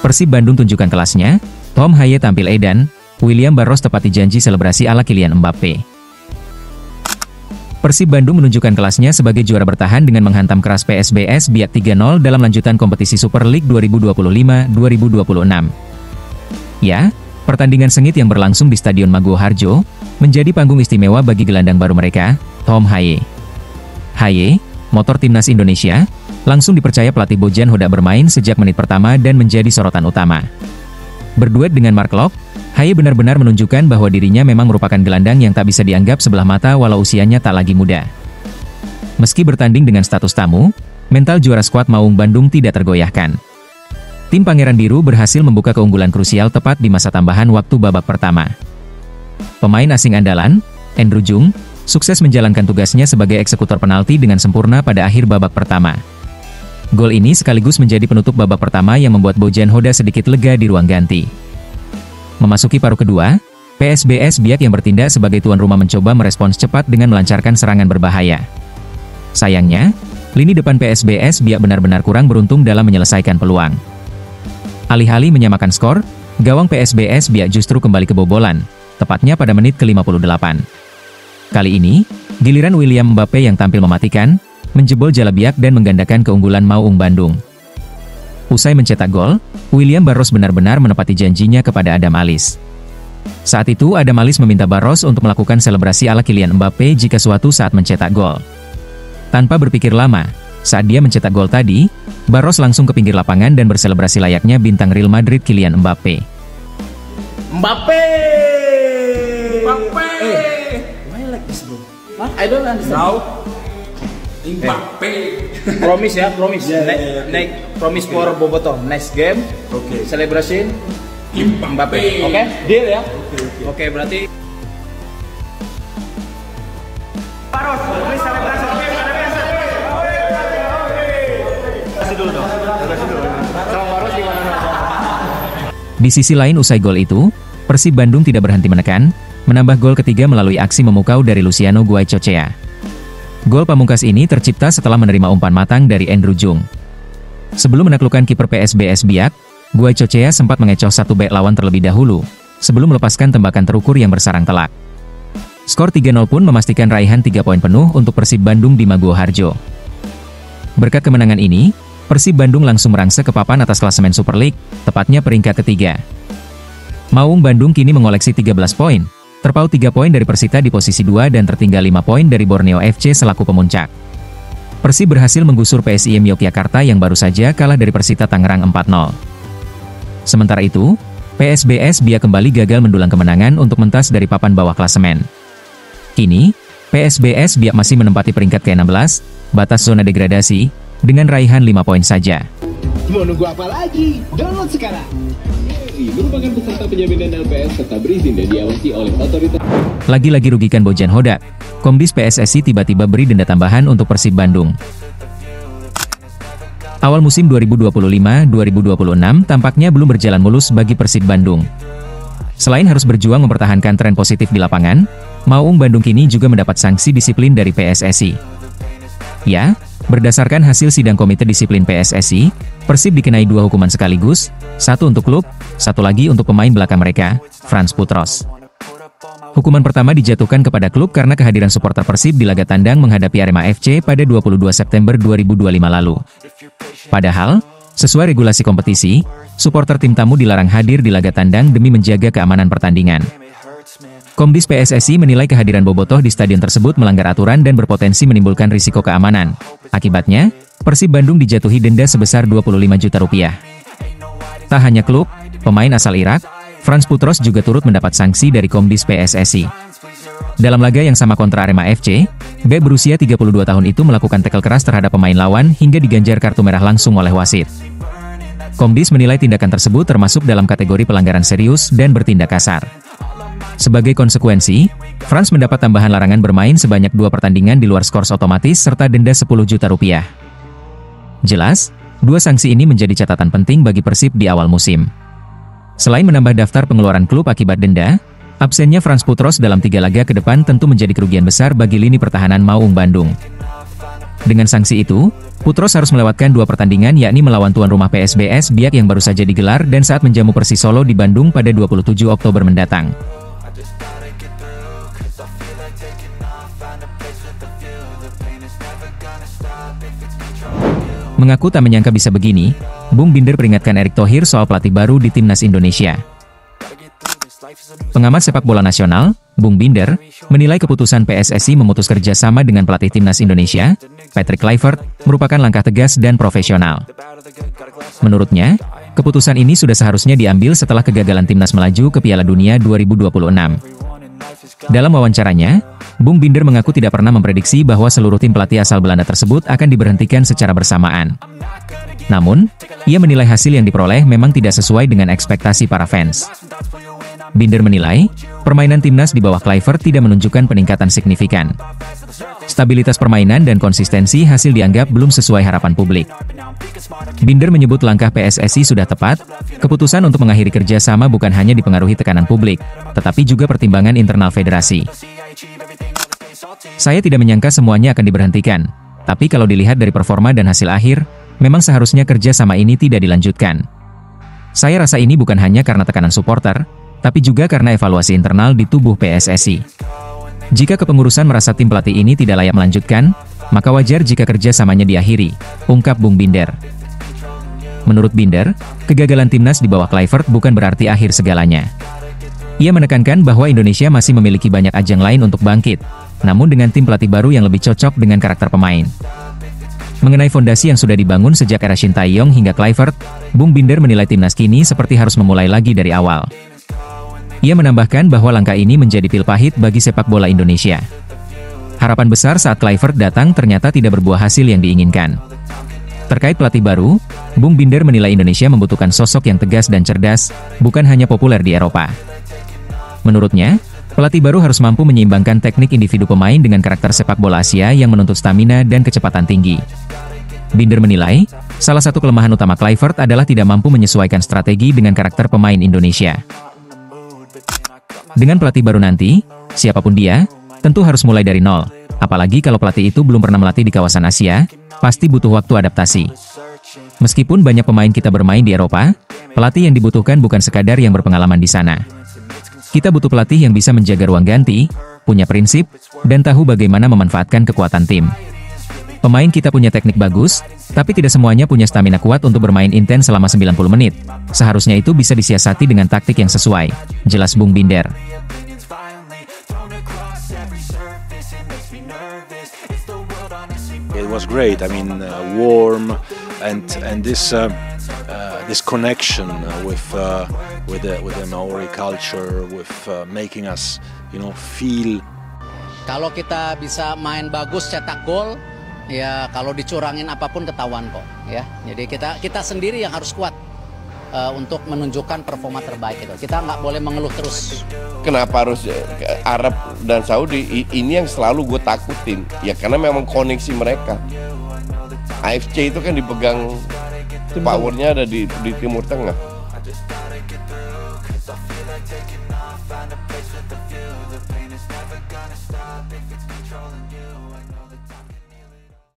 Persib Bandung tunjukkan kelasnya, Tom Haye tampil edan, William Barros tepati janji selebrasi ala Kylian Mbappe. Persib Bandung menunjukkan kelasnya sebagai juara bertahan dengan menghantam keras PSBS Biak 3-0 dalam lanjutan kompetisi Super League 2025-2026. Ya, pertandingan sengit yang berlangsung di Stadion Maguwo Harjo menjadi panggung istimewa bagi gelandang baru mereka, Tom Haye. Haye, motor timnas Indonesia, langsung dipercaya pelatih Bojan Hodak bermain sejak menit pertama dan menjadi sorotan utama. Berduet dengan Mark Locke, Haye benar-benar menunjukkan bahwa dirinya memang merupakan gelandang yang tak bisa dianggap sebelah mata walau usianya tak lagi muda. Meski bertanding dengan status tamu, mental juara skuad Maung Bandung tidak tergoyahkan. Tim Pangeran Biru berhasil membuka keunggulan krusial tepat di masa tambahan waktu babak pertama. Pemain asing andalan, Andrew Jung, sukses menjalankan tugasnya sebagai eksekutor penalti dengan sempurna pada akhir babak pertama. Gol ini sekaligus menjadi penutup babak pertama yang membuat Bojan Hodak sedikit lega di ruang ganti. Memasuki paruh kedua, PSBS Biak yang bertindak sebagai tuan rumah mencoba merespons cepat dengan melancarkan serangan berbahaya. Sayangnya, lini depan PSBS Biak benar-benar kurang beruntung dalam menyelesaikan peluang. Alih-alih menyamakan skor, gawang PSBS Biak justru kembali kebobolan, tepatnya pada menit ke-58. Kali ini, giliran William Mbappe yang tampil mematikan, menjebol jala Biak dan menggandakan keunggulan Maung Bandung. Usai mencetak gol, William Barros benar-benar menepati janjinya kepada Adam Alis. Saat itu Adam Alis meminta Barros untuk melakukan selebrasi ala Kylian Mbappe jika suatu saat mencetak gol. Tanpa berpikir lama, saat dia mencetak gol tadi, Barros langsung ke pinggir lapangan dan berselebrasi layaknya bintang Real Madrid Kylian Mbappe. Mbappe! Mbappe! Why you like this, bro? Huh? I don't understand. Now, Mbappe. Promise ya, promise. Next, promise for Boboto. Next game, Okay. celebration Mbappe. Oke, deal ya. Okay. Oke, berarti Di sisi lain usai gol itu, Persib Bandung tidak berhenti menekan, menambah gol ketiga melalui aksi memukau dari Luciano Guaicochea. Gol pamungkas ini tercipta setelah menerima umpan matang dari Andrew Jung. Sebelum menaklukkan kiper PSBS Biak, Guaicochea sempat mengecoh satu bek lawan terlebih dahulu, sebelum melepaskan tembakan terukur yang bersarang telak. Skor 3-0 pun memastikan raihan 3 poin penuh untuk Persib Bandung di Maguwo Harjo. Berkat kemenangan ini, Persib Bandung langsung merangsek ke papan atas klasemen Super League, tepatnya peringkat ketiga. Maung Bandung kini mengoleksi 13 poin, terpaut 3 poin dari Persita di posisi 2 dan tertinggal 5 poin dari Borneo FC selaku pemuncak. Persib berhasil menggusur PSIM Yogyakarta yang baru saja kalah dari Persita Tangerang 4-0. Sementara itu, PSBS Biak kembali gagal mendulang kemenangan untuk mentas dari papan bawah klasemen. Kini, PSBS Biak masih menempati peringkat ke-16, batas zona degradasi, dengan raihan 5 poin saja. Mau nunggu apa lagi? Download sekarang! Merupakan peserta penjaminan LPS serta berizin dan diawasi oleh otoritas. Lagi-lagi rugikan Bojan Hodak, Komdis PSSI tiba-tiba beri denda tambahan untuk Persib Bandung. Awal musim 2025-2026 tampaknya belum berjalan mulus bagi Persib Bandung. Selain harus berjuang mempertahankan tren positif di lapangan, Maung Bandung kini juga mendapat sanksi disiplin dari PSSI. Ya, berdasarkan hasil sidang Komite Disiplin PSSI, Persib dikenai 2 hukuman sekaligus, 1 untuk klub, 1 lagi untuk pemain belakang mereka, Frans Putros. Hukuman pertama dijatuhkan kepada klub karena kehadiran supporter Persib di laga tandang menghadapi Arema FC pada 22 September 2025 lalu. Padahal, sesuai regulasi kompetisi, supporter tim tamu dilarang hadir di laga tandang demi menjaga keamanan pertandingan. Komdis PSSI menilai kehadiran Bobotoh di stadion tersebut melanggar aturan dan berpotensi menimbulkan risiko keamanan. Akibatnya, Persib Bandung dijatuhi denda sebesar 25 juta rupiah. Tak hanya klub, pemain asal Irak, Frans Putros juga turut mendapat sanksi dari Komdis PSSI. Dalam laga yang sama kontra Arema FC, bek berusia 32 tahun itu melakukan tackle keras terhadap pemain lawan hingga diganjar kartu merah langsung oleh wasit. Komdis menilai tindakan tersebut termasuk dalam kategori pelanggaran serius dan bertindak kasar. Sebagai konsekuensi, Frans mendapat tambahan larangan bermain sebanyak 2 pertandingan di luar skors otomatis serta denda 10 juta rupiah. Jelas, 2 sanksi ini menjadi catatan penting bagi Persib di awal musim. Selain menambah daftar pengeluaran klub akibat denda, absennya Frans Putros dalam 3 laga ke depan tentu menjadi kerugian besar bagi lini pertahanan Maung Bandung. Dengan sanksi itu, Putros harus melewatkan 2 pertandingan yakni melawan tuan rumah PSBS Biak yang baru saja digelar dan saat menjamu Persis Solo di Bandung pada 27 Oktober mendatang. Mengaku tak menyangka bisa begini, Bung Binder peringatkan Erick Thohir soal pelatih baru di Timnas Indonesia. Pengamat sepak bola nasional, Bung Binder, menilai keputusan PSSI memutus kerjasama dengan pelatih Timnas Indonesia, Patrick Kluivert, merupakan langkah tegas dan profesional. Menurutnya, keputusan ini sudah seharusnya diambil setelah kegagalan Timnas melaju ke Piala Dunia 2026. Dalam wawancaranya, Bung Binder mengaku tidak pernah memprediksi bahwa seluruh tim pelatih asal Belanda tersebut akan diberhentikan secara bersamaan. Namun, ia menilai hasil yang diperoleh memang tidak sesuai dengan ekspektasi para fans. Binder menilai, permainan timnas di bawah Kluivert tidak menunjukkan peningkatan signifikan. Stabilitas permainan dan konsistensi hasil dianggap belum sesuai harapan publik. Binder menyebut langkah PSSI sudah tepat, keputusan untuk mengakhiri kerjasama bukan hanya dipengaruhi tekanan publik, tetapi juga pertimbangan internal federasi. Saya tidak menyangka semuanya akan diberhentikan, tapi kalau dilihat dari performa dan hasil akhir, memang seharusnya kerjasama ini tidak dilanjutkan. Saya rasa ini bukan hanya karena tekanan supporter, tapi juga karena evaluasi internal di tubuh PSSI. Jika kepengurusan merasa tim pelatih ini tidak layak melanjutkan, maka wajar jika kerjasamanya diakhiri, ungkap Bung Binder. Menurut Binder, kegagalan timnas di bawah Kluivert bukan berarti akhir segalanya. Ia menekankan bahwa Indonesia masih memiliki banyak ajang lain untuk bangkit, namun dengan tim pelatih baru yang lebih cocok dengan karakter pemain. Mengenai fondasi yang sudah dibangun sejak era Shin Tae-yong hingga Kluivert, Bung Binder menilai timnas kini seperti harus memulai lagi dari awal. Ia menambahkan bahwa langkah ini menjadi pil pahit bagi sepak bola Indonesia. Harapan besar saat Kluivert datang ternyata tidak berbuah hasil yang diinginkan. Terkait pelatih baru, Bung Binder menilai Indonesia membutuhkan sosok yang tegas dan cerdas, bukan hanya populer di Eropa. Menurutnya, pelatih baru harus mampu menyeimbangkan teknik individu pemain dengan karakter sepak bola Asia yang menuntut stamina dan kecepatan tinggi. Binder menilai, salah satu kelemahan utama Kluivert adalah tidak mampu menyesuaikan strategi dengan karakter pemain Indonesia. Dengan pelatih baru nanti, siapapun dia, tentu harus mulai dari nol. Apalagi kalau pelatih itu belum pernah melatih di kawasan Asia, pasti butuh waktu adaptasi. Meskipun banyak pemain kita bermain di Eropa, pelatih yang dibutuhkan bukan sekadar yang berpengalaman di sana. Kita butuh pelatih yang bisa menjaga ruang ganti, punya prinsip, dan tahu bagaimana memanfaatkan kekuatan tim. Pemain kita punya teknik bagus, tapi tidak semuanya punya stamina kuat untuk bermain intens selama 90 menit. Seharusnya itu bisa disiasati dengan taktik yang sesuai, jelas Bung Binder. It was great. I mean, warm and this connection with the Maori culture, with making us, feel. Kalau kita bisa main bagus, cetak gol, ya kalau dicurangin apapun ketahuan kok, ya. Jadi kita sendiri yang harus kuat untuk menunjukkan performa terbaik itu. Kita nggak boleh mengeluh terus. Kenapa harus Arab dan Saudi? Ini yang selalu gue takutin. Ya karena memang koneksi mereka. AFC itu kan dipegang, powernya ada di Timur Tengah.